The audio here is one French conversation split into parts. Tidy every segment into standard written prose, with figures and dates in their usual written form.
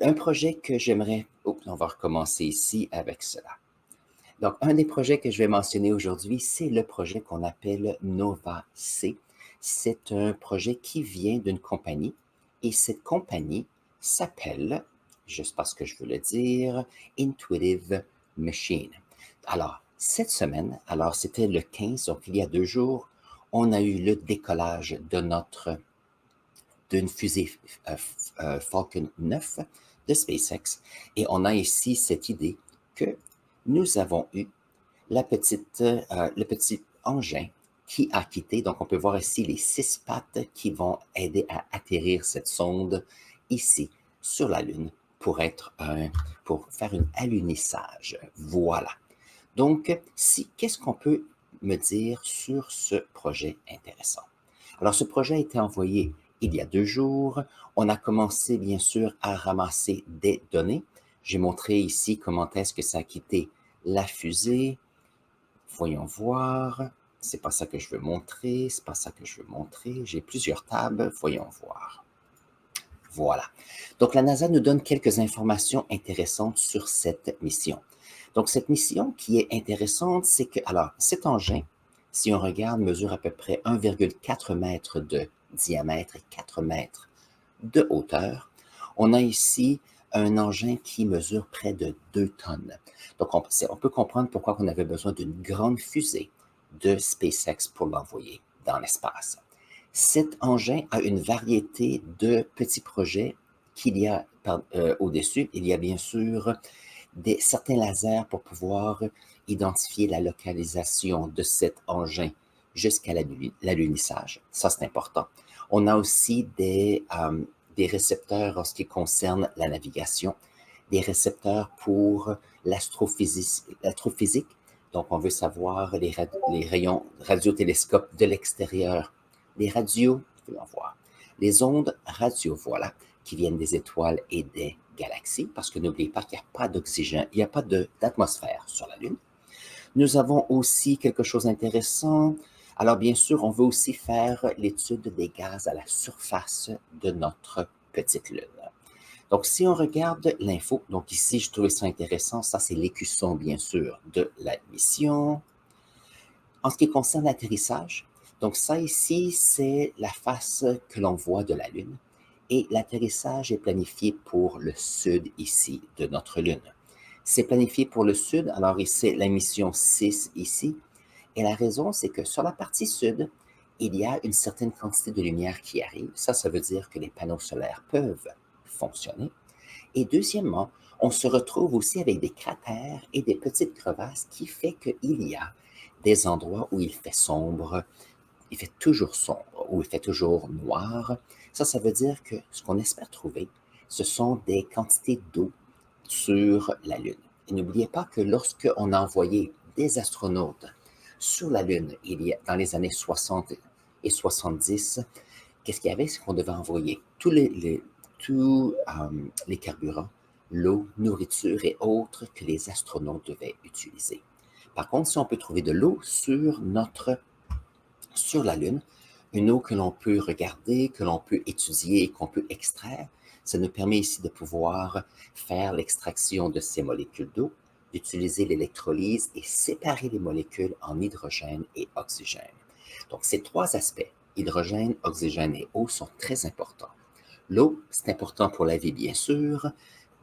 Un projet que j'aimerais oups, on va recommencer ici avec cela. Donc, un des projets que je vais mentionner aujourd'hui, c'est le projet qu'on appelle Nova C. C'est un projet qui vient d'une compagnie et cette compagnie s'appelle, juste parce que je veux le dire, Intuitive Machine. Alors, cette semaine, alors c'était le 15, donc il y a 2 jours, on a eu le décollage d'une fusée Falcon 9 de SpaceX et on a ici cette idée que nous avons eu le petit engin qui a quitté. Donc, on peut voir ici les 6 pattes qui vont aider à atterrir cette sonde ici sur la Lune pour faire un alunissage. Voilà. Donc, qu'est-ce qu'on peut me dire sur ce projet intéressant? Alors, ce projet a été envoyé il y a 2 jours. On a commencé, bien sûr, à ramasser des données. J'ai montré ici comment est-ce que ça a quitté la fusée. Voyons voir. C'est pas ça que je veux montrer. C'est pas ça que je veux montrer. J'ai plusieurs tables. Voyons voir. Voilà. Donc, la NASA nous donne quelques informations intéressantes sur cette mission. Donc, cette mission qui est intéressante, c'est que, alors, cet engin, si on regarde, mesure à peu près 1,4 mètres de diamètre et 4 mètres de hauteur. On a ici un engin qui mesure près de 2 tonnes. Donc, on peut comprendre pourquoi on avait besoin d'une grande fusée de SpaceX pour l'envoyer dans l'espace. Cet engin a une variété de petits projets qu'il y a au-dessus. Il y a bien sûr certains lasers pour pouvoir identifier la localisation de cet engin jusqu'à l'alunissage. Ça, c'est important. On a aussi des récepteurs en ce qui concerne la navigation, des récepteurs pour l'astrophysique. Donc, on veut savoir les rayons radiotélescopes de l'extérieur, les radios, voulons voir, les ondes radio, voilà, qui viennent des étoiles et des galaxies, parce que n'oubliez pas qu'il n'y a pas d'oxygène, il n'y a pas d'atmosphère sur la Lune. Nous avons aussi quelque chose d'intéressant. Alors, bien sûr, on veut aussi faire l'étude des gaz à la surface de notre petite Lune. Donc, si on regarde l'info, donc ici, je trouvais ça intéressant. Ça, c'est l'écusson, bien sûr, de la mission. En ce qui concerne l'atterrissage, donc ça ici, c'est la face que l'on voit de la Lune. Et l'atterrissage est planifié pour le sud ici de notre Lune. C'est planifié pour le sud, alors ici, la mission 6 ici. Et la raison, c'est que sur la partie sud, il y a une certaine quantité de lumière qui arrive. Ça veut dire que les panneaux solaires peuvent fonctionner. Et deuxièmement, on se retrouve aussi avec des cratères et des petites crevasses qui fait qu'il y a des endroits où il fait sombre, il fait toujours sombre, ou il fait toujours noir. Ça veut dire que ce qu'on espère trouver, ce sont des quantités d'eau sur la Lune. Et n'oubliez pas que lorsqu'on a envoyé des astronautes sur la Lune, dans les années 60 et 70, qu'est-ce qu'il y avait? C'est qu'on devait envoyer tous les carburants, l'eau, nourriture et autres que les astronautes devaient utiliser. Par contre, si on peut trouver de l'eau sur la Lune, une eau que l'on peut regarder, que l'on peut étudier, qu'on peut extraire, ça nous permet ici de pouvoir faire l'extraction de ces molécules d'eau, d'utiliser l'électrolyse et séparer les molécules en hydrogène et oxygène. Donc, ces 3 aspects, hydrogène, oxygène et eau, sont très importants. L'eau, c'est important pour la vie, bien sûr.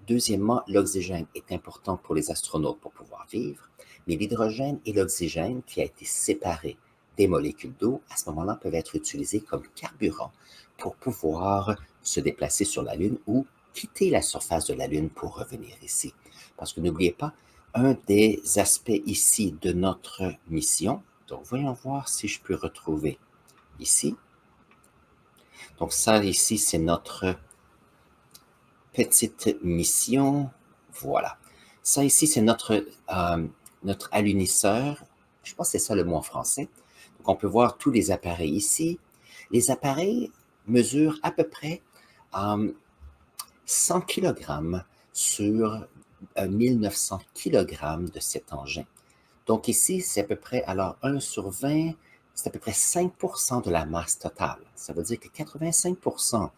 Deuxièmement, l'oxygène est important pour les astronautes pour pouvoir vivre, mais l'hydrogène et l'oxygène qui a été séparé des molécules d'eau, à ce moment-là, peuvent être utilisés comme carburant pour pouvoir se déplacer sur la Lune ou quitter la surface de la Lune pour revenir ici. Parce que n'oubliez pas, un des aspects ici de notre mission, donc voyons voir si je peux retrouver ici. Donc ça ici, c'est notre petite mission. Voilà. Ça ici, c'est notre alunisseur. Je pense que c'est ça le mot en français. Donc, on peut voir tous les appareils ici. Les appareils mesurent à peu près 100 kg sur 1900 kg de cet engin. Donc ici, c'est à peu près, alors 1 sur 20, c'est à peu près 5% de la masse totale. Ça veut dire que 85%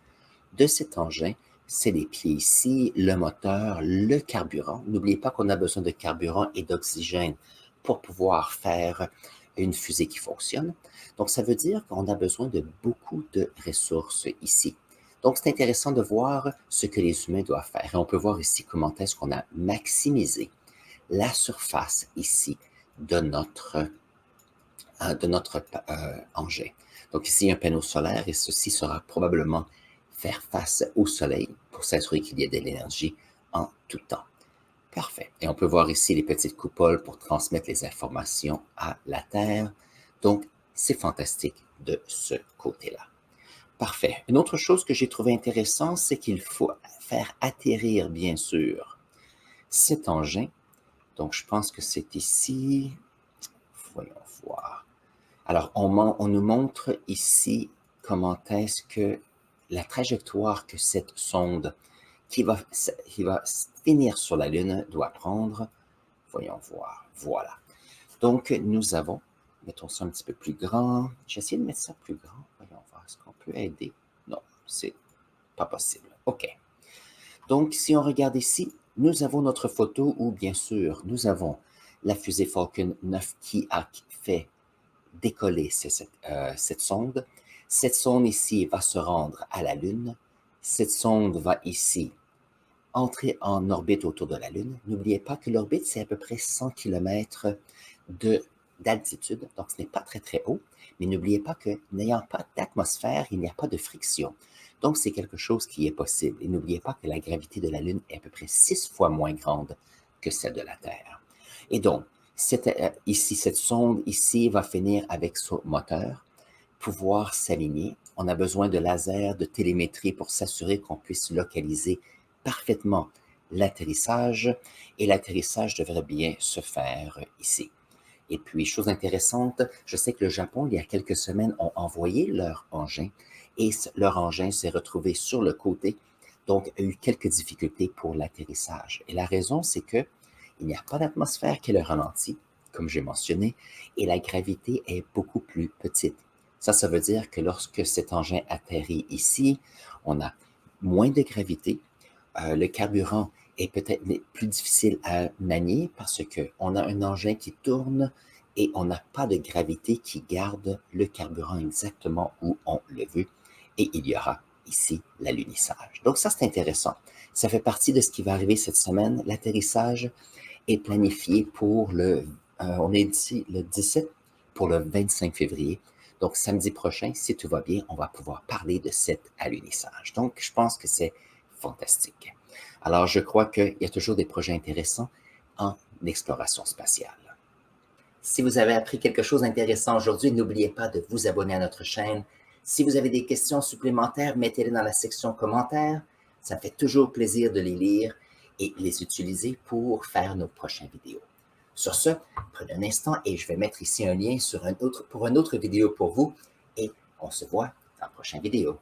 de cet engin c'est les pieds ici, le moteur, le carburant. N'oubliez pas qu'on a besoin de carburant et d'oxygène pour pouvoir faire une fusée qui fonctionne. Donc, ça veut dire qu'on a besoin de beaucoup de ressources ici. Donc, c'est intéressant de voir ce que les humains doivent faire. Et on peut voir ici comment est-ce qu'on a maximisé la surface ici de notre engin. Donc ici, un panneau solaire et ceci sera probablement faire face au soleil pour s'assurer qu'il y ait de l'énergie en tout temps. Parfait. Et on peut voir ici les petites coupoles pour transmettre les informations à la Terre. Donc, c'est fantastique de ce côté-là. Parfait. Une autre chose que j'ai trouvé intéressant, c'est qu'il faut faire atterrir, bien sûr, cet engin. Donc, je pense que c'est ici. Voyons voir. Alors, on nous montre ici comment est-ce que la trajectoire que cette sonde qui va finir sur la Lune doit prendre. Voyons voir. Voilà. Donc, nous avons, mettons ça un petit peu plus grand. J'ai essayé de mettre ça plus grand. Voyons voir. Est-ce qu'on peut aider? Non, c'est pas possible. OK. Donc, si on regarde ici, nous avons notre photo où, bien sûr, nous avons la fusée Falcon 9 qui a fait décoller cette sonde. Cette sonde ici va se rendre à la Lune. Cette sonde va ici entrer en orbite autour de la Lune. N'oubliez pas que l'orbite, c'est à peu près 100 km d'altitude, donc ce n'est pas très très haut, mais n'oubliez pas que n'ayant pas d'atmosphère, il n'y a pas de friction. Donc c'est quelque chose qui est possible. Et n'oubliez pas que la gravité de la Lune est à peu près 6 fois moins grande que celle de la Terre. Et donc, cette sonde ici va finir avec son moteur, pouvoir s'aligner. On a besoin de lasers, de télémétrie pour s'assurer qu'on puisse localiser parfaitement l'atterrissage, et l'atterrissage devrait bien se faire ici. Et puis, chose intéressante, je sais que le Japon, il y a quelques semaines, ont envoyé leur engin, et leur engin s'est retrouvé sur le côté, donc a eu quelques difficultés pour l'atterrissage. Et la raison, c'est que il n'y a pas d'atmosphère qui le ralentit, comme j'ai mentionné, et la gravité est beaucoup plus petite. Ça veut dire que lorsque cet engin atterrit ici, on a moins de gravité. Le carburant est peut-être plus difficile à manier parce qu'on a un engin qui tourne et on n'a pas de gravité qui garde le carburant exactement où on le veut. Et il y aura ici l'alunissage. Donc ça, c'est intéressant. Ça fait partie de ce qui va arriver cette semaine. L'atterrissage est planifié pour on est ici le 17 pour le 25 février. Donc, samedi prochain, si tout va bien, on va pouvoir parler de cet alunissage. Donc, je pense que c'est fantastique. Alors, je crois qu'il y a toujours des projets intéressants en exploration spatiale. Si vous avez appris quelque chose d'intéressant aujourd'hui, n'oubliez pas de vous abonner à notre chaîne. Si vous avez des questions supplémentaires, mettez-les dans la section commentaires. Ça me fait toujours plaisir de les lire et les utiliser pour faire nos prochaines vidéos. Sur ce, prenez un instant et je vais mettre ici un lien pour une autre vidéo pour vous et on se voit dans la prochaine vidéo.